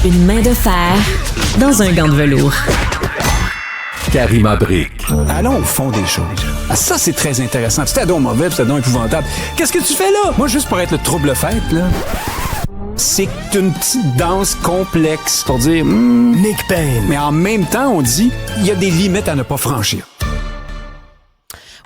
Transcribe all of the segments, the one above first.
Une main de fer dans un gant de velours. Karima Brick. Allons au fond des choses. Ah, ça, c'est très intéressant. C'était donc mauvais, c'était donc épouvantable. Qu'est-ce que tu fais là? Moi, juste pour être le trouble-fête, là. C'est une petite danse complexe pour dire Nick Payne. mais en même temps, on dit il y a des limites à ne pas franchir.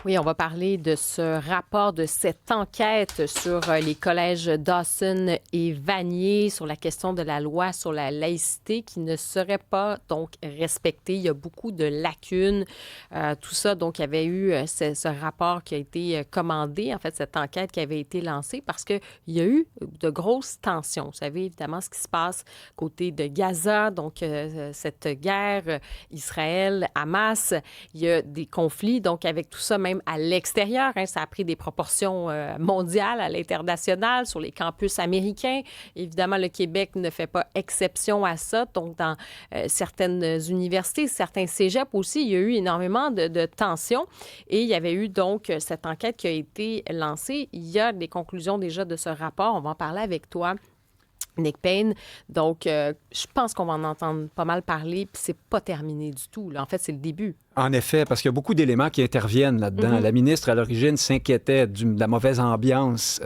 Oui, on va parler de ce rapport, de cette enquête sur les collèges Dawson et Vanier, sur la question de la loi sur la laïcité qui ne serait pas donc respectée. Il y a beaucoup de lacunes. Tout ça, donc, il y avait eu ce rapport qui a été commandé, en fait, cette enquête qui avait été lancée parce qu'il y a eu de grosses tensions. Vous savez, évidemment, ce qui se passe côté de Gaza, donc cette guerre Israël-Hamas. Il y a des conflits, donc, avec tout ça, même à l'extérieur. Ça a pris des proportions mondiales à l'international sur les campus américains. Évidemment, le Québec ne fait pas exception à ça. Donc, dans certaines universités, certains cégeps aussi, il y a eu énormément de tensions. Et il y avait eu donc cette enquête qui a été lancée. Il y a des conclusions déjà de ce rapport. On va en parler avec toi, Nick Payne. Donc, je pense qu'on va en entendre pas mal parler, puis c'est pas terminé du tout, là. En fait, c'est le début. En effet, parce qu'il y a beaucoup d'éléments qui interviennent là-dedans. La ministre, à l'origine, s'inquiétait de la mauvaise ambiance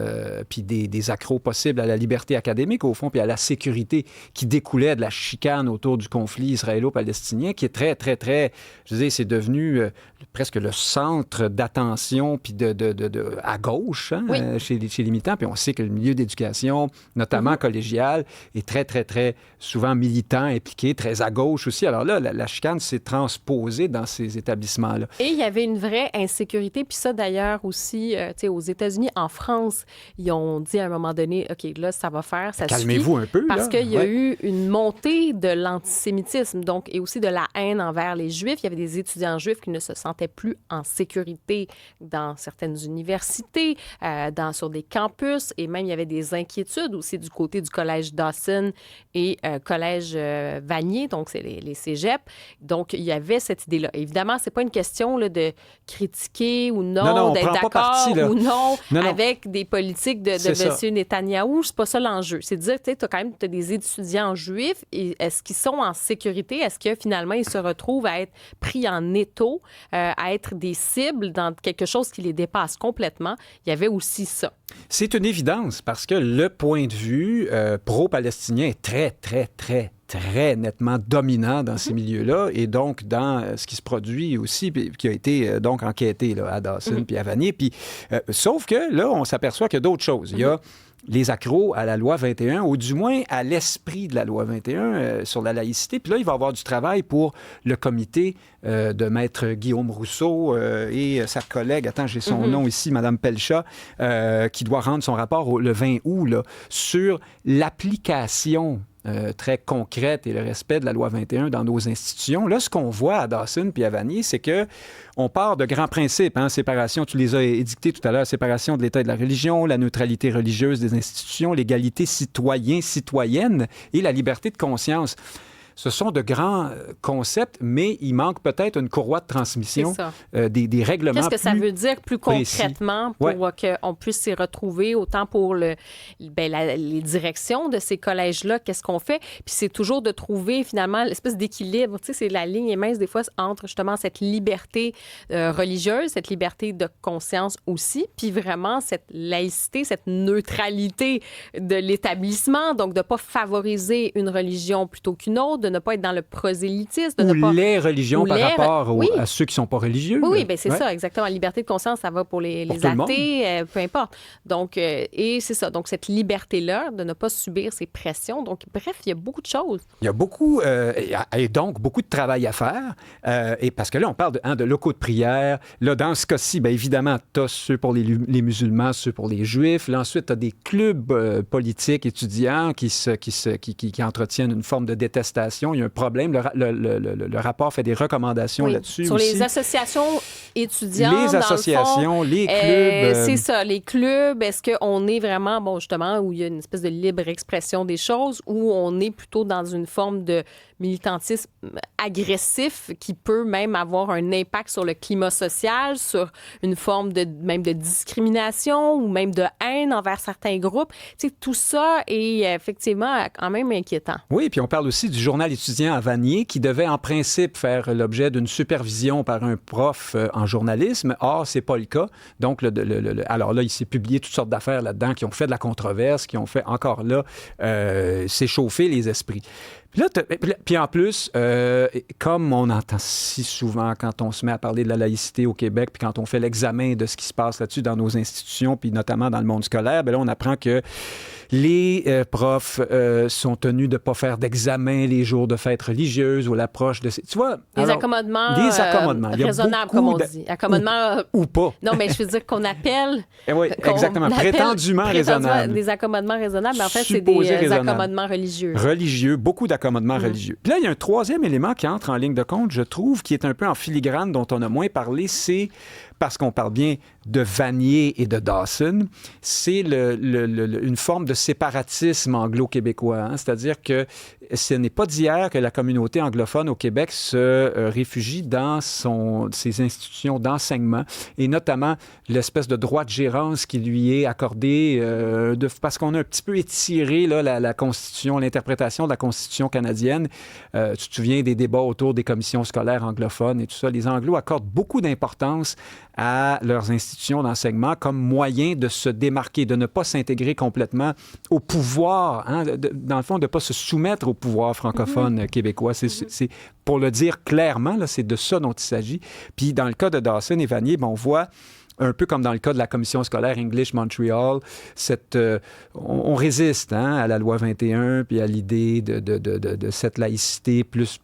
puis des accros possibles à la liberté académique, au fond, puis à la sécurité qui découlait de la chicane autour du conflit israélo-palestinien, qui est très, très, très... Je veux dire, c'est devenu presque le centre d'attention puis à gauche Oui. chez les militants. Puis on sait que le milieu d'éducation, notamment collégial, est très, très, très souvent militant, impliqué, très à gauche aussi. Alors là, la chicane s'est transposée dans ces établissements-là. Et il y avait une vraie insécurité. Puis ça, d'ailleurs, aussi, tu sais, aux États-Unis, en France, ils ont dit à un moment donné, OK, là, ça va faire, ça Calmez-vous suffit. un peu, Parce là. qu'il y a eu une montée de l'antisémitisme, donc, et aussi de la haine envers les Juifs. Il y avait des étudiants juifs qui ne se sentaient plus en sécurité dans certaines universités, sur des campus, et même il y avait des inquiétudes aussi du côté du collège Dawson et collège Vanier, donc c'est les cégeps. Donc, il y avait cette idée-là. Évidemment, c'est pas une question là, de critiquer ou non, on d'être prend pas d'accord parti, là. ou non, Non. avec des politiques de C'est ça. M. Netanyahou. C'est pas ça l'enjeu. C'est de dire, tu sais, t'as des étudiants juifs, et est-ce qu'ils sont en sécurité? Est-ce que finalement, ils se retrouvent à être pris en étau, à être des cibles dans quelque chose qui les dépasse complètement? Il y avait aussi ça. C'est une évidence parce que le point de vue pro-palestinien est très, très, très, très nettement dominant dans ces milieux-là et donc dans ce qui se produit aussi, puis qui a été donc enquêté là, à Dawson puis à Vanier. Puis, sauf que là, on s'aperçoit qu'il y a d'autres choses. Il y a les accros à la loi 21, ou du moins à l'esprit de la loi 21 sur la laïcité. Puis là, il va y avoir du travail pour le comité de Maître Guillaume Rousseau et sa collègue, attends, j'ai son nom ici, Mme Pelchat, qui doit rendre son rapport le 20 août là, sur l'application très concrète et le respect de la loi 21 dans nos institutions. Là, ce qu'on voit à Dawson puis à Vanier, c'est que on part de grands principes, séparation, tu les as édictés tout à l'heure, séparation de l'État et de la religion, la neutralité religieuse des institutions, l'égalité citoyenne et la liberté de conscience. Ce sont de grands concepts, mais il manque peut-être une courroie de transmission, des règlements. Qu'est-ce que ça veut dire plus précis. concrètement pour qu'on puisse s'y retrouver, autant pour les directions de ces collèges-là, qu'est-ce qu'on fait? Puis c'est toujours de trouver finalement l'espèce d'équilibre. Tu sais, c'est la ligne est mince des fois entre justement cette liberté religieuse, cette liberté de conscience aussi, puis vraiment cette laïcité, cette neutralité de l'établissement, donc de ne pas favoriser une religion plutôt qu'une autre, de ne pas être dans le prosélytisme. Les religions par rapport à ceux qui ne sont pas religieux. Oui, bien c'est ça, exactement. La liberté de conscience, ça va pour les athées, peu importe. Donc, et c'est ça. Donc, cette liberté-là, de ne pas subir ces pressions. Donc, bref, il y a beaucoup de choses. Il y a beaucoup, et donc, beaucoup de travail à faire. Et parce que là, on parle de locaux de prière. Là, dans ce cas-ci, bien évidemment, tu as ceux pour les musulmans, ceux pour les juifs. Là, ensuite, tu as des clubs politiques étudiants qui entretiennent une forme de détestation associations. Il y a un problème. Le rapport fait des recommandations là-dessus sur aussi. Les associations étudiantes, les associations, les clubs. C'est ça, les clubs. Est-ce qu'on est vraiment, justement, où il y a une espèce de libre expression des choses, ou on est plutôt dans une forme de militantisme agressif qui peut même avoir un impact sur le climat social, sur une forme même de discrimination ou même de haine envers certains groupes. Tu sais, tout ça est effectivement quand même inquiétant. Oui, puis on parle aussi du journal étudiant à Vanier qui devait en principe faire l'objet d'une supervision par un prof en journalisme. Or, c'est pas le cas. Donc, alors là, il s'est publié toutes sortes d'affaires là-dedans qui ont fait de la controverse, qui ont fait encore là s'échauffer les esprits. Puis en plus, comme on entend si souvent quand on se met à parler de la laïcité au Québec, puis quand on fait l'examen de ce qui se passe là-dessus dans nos institutions, puis notamment dans le monde scolaire, bien là, on apprend que les profs sont tenus de ne pas faire d'examen les jours de fêtes religieuses ou l'approche de... Tu vois? Des accommodements raisonnables, comme on dit. Accommodements... Ou pas. Non, mais je veux dire qu'on appelle... Oui, exactement. Prétendument raisonnables. Des accommodements raisonnables, mais en fait, c'est des accommodements religieux. Religieux, beaucoup d'accommodements religieux. Puis là, il y a un troisième élément qui entre en ligne de compte, je trouve, qui est un peu en filigrane, dont on a moins parlé, c'est, parce qu'on parle bien de Vanier et de Dawson, c'est une forme de séparatisme anglo-québécois. Hein? C'est-à-dire que ce n'est pas d'hier que la communauté anglophone au Québec se réfugie dans ses institutions d'enseignement, et notamment l'espèce de droit de gérance qui lui est accordé parce qu'on a un petit peu étiré là, la Constitution, l'interprétation de la Constitution canadienne. Tu te souviens des débats autour des commissions scolaires anglophones et tout ça. Les Anglos accordent beaucoup d'importance à leurs institutions d'enseignement comme moyen de se démarquer, de ne pas s'intégrer complètement au pouvoir, hein, dans le fond, de ne pas se soumettre au pouvoir francophone québécois. C'est, pour le dire clairement, là, c'est de ça dont il s'agit. Puis dans le cas de Dawson et Vanier, on voit un peu comme dans le cas de la commission scolaire English Montreal, on résiste à la loi 21 puis à l'idée de cette laïcité plus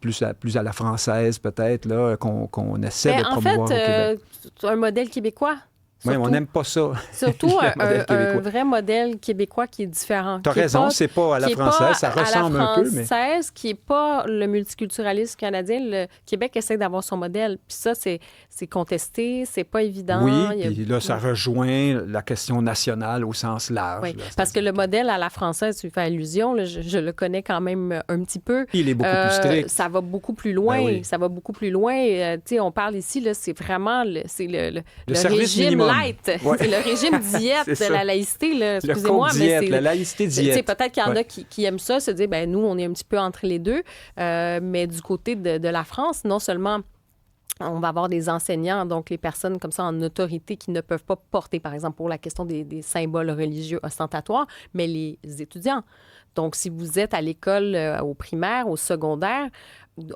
à la française peut-être là, qu'on essaie de promouvoir au Québec. Un modèle québécois. Oui, on n'aime pas ça. Surtout un vrai modèle québécois qui est différent. Tu as raison, c'est pas à la française, ça ressemble un peu. Mais qui n'est pas le multiculturalisme canadien. Le Québec essaie d'avoir son modèle. Puis ça, c'est contesté, c'est pas évident. Oui, puis là, ça rejoint la question nationale au sens large. Oui, parce que le modèle à la française, tu fais allusion, là, je le connais quand même un petit peu. Il est beaucoup plus strict. Ça va beaucoup plus loin. Ben oui. Ça va beaucoup plus loin. On parle ici, là, c'est vraiment le régime minimum. Light. Ouais. C'est le régime diète de la laïcité. Là. Excusez-moi, le code diète, mais c'est la laïcité diète. Peut-être qu'il y en a qui aiment ça, se dire, nous, on est un petit peu entre les deux. Mais du côté de la France, non seulement on va avoir des enseignants, donc les personnes comme ça en autorité qui ne peuvent pas porter, par exemple, pour la question des symboles religieux ostentatoires, mais les étudiants. Donc, si vous êtes à l'école, au primaire, au secondaire,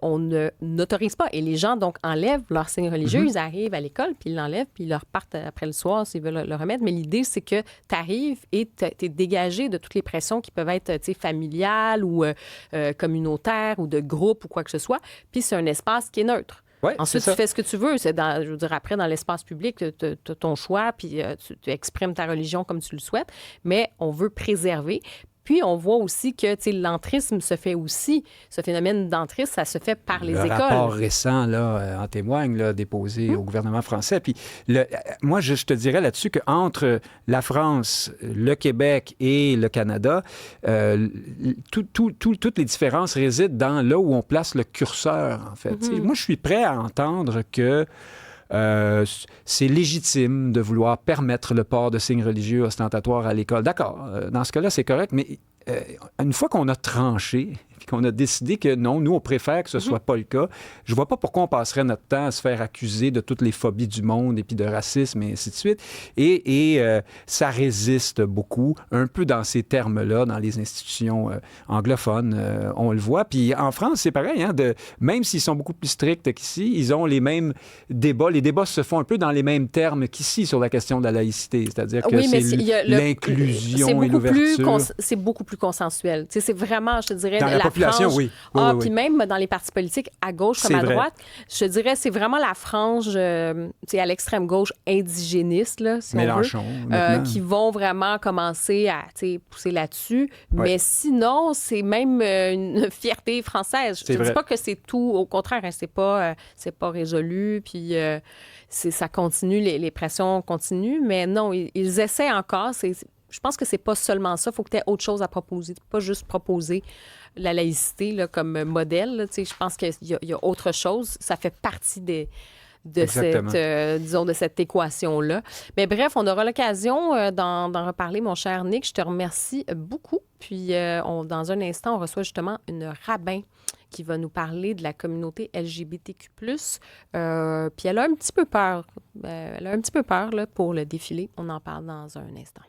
on n'autorise pas. Et les gens, donc, enlèvent leurs signes religieux. Ils arrivent à l'école, puis ils l'enlèvent, puis ils leur partent après le soir s'ils veulent le remettre. Mais l'idée, c'est que tu arrives et tu es dégagé de toutes les pressions qui peuvent être familiales ou communautaires ou de groupe ou quoi que ce soit. Puis c'est un espace qui est neutre. Ouais, ensuite, tu fais ce que tu veux. Je veux dire, après, dans l'espace public, tu as ton choix, puis tu exprimes ta religion comme tu le souhaites. Mais on veut préserver. Puis, on voit aussi que l'entrisme se fait aussi. Ce phénomène d'entrisme, ça se fait par les écoles. Le rapport récent là, en témoigne, là, déposé au gouvernement français. Puis, moi, je te dirais là-dessus qu'entre la France, le Québec et le Canada, toutes les différences résident dans là où on place le curseur, en fait. Moi, je suis prêt à entendre que c'est légitime de vouloir permettre le port de signes religieux ostentatoires à l'école. D'accord, dans ce cas-là, c'est correct, mais une fois qu'on a tranché et qu'on a décidé que non, nous, on préfère que ce soit pas le cas, je vois pas pourquoi on passerait notre temps à se faire accuser de toutes les phobies du monde et puis de racisme et ainsi de suite. Et ça résiste beaucoup, un peu dans ces termes-là, dans les institutions anglophones, on le voit. Puis en France, c'est pareil, même s'ils sont beaucoup plus stricts qu'ici, ils ont les mêmes débats. Les débats se font un peu dans les mêmes termes qu'ici sur la question de la laïcité, c'est-à-dire que c'est l'inclusion et l'ouverture. C'est beaucoup plus consensuel. C'est vraiment, je te dirais, la population, frange. oui. Puis même dans les partis politiques, à gauche comme à droite, je dirais c'est vraiment la frange à l'extrême gauche indigéniste, là, si Mélenchon, on veut, qui vont vraiment commencer à pousser là-dessus. Ouais. Mais sinon, c'est même une fierté française. Je ne dis pas que c'est tout. Au contraire, hein, c'est pas résolu. Puis ça continue, les pressions continuent. Mais non, ils essaient encore. Je pense que c'est pas seulement ça. Il faut que tu aies autre chose à proposer. Pas juste proposer la laïcité là, comme modèle. Là, je pense qu'il y a autre chose. Ça fait partie de cette équation-là. Mais bref, on aura l'occasion d'en reparler, mon cher Nick. Je te remercie beaucoup. Puis, dans un instant, on reçoit justement une rabbin qui va nous parler de la communauté LGBTQ+. Puis, elle a un petit peu peur. Elle a un petit peu peur là, pour le défilé. On en parle dans un instant.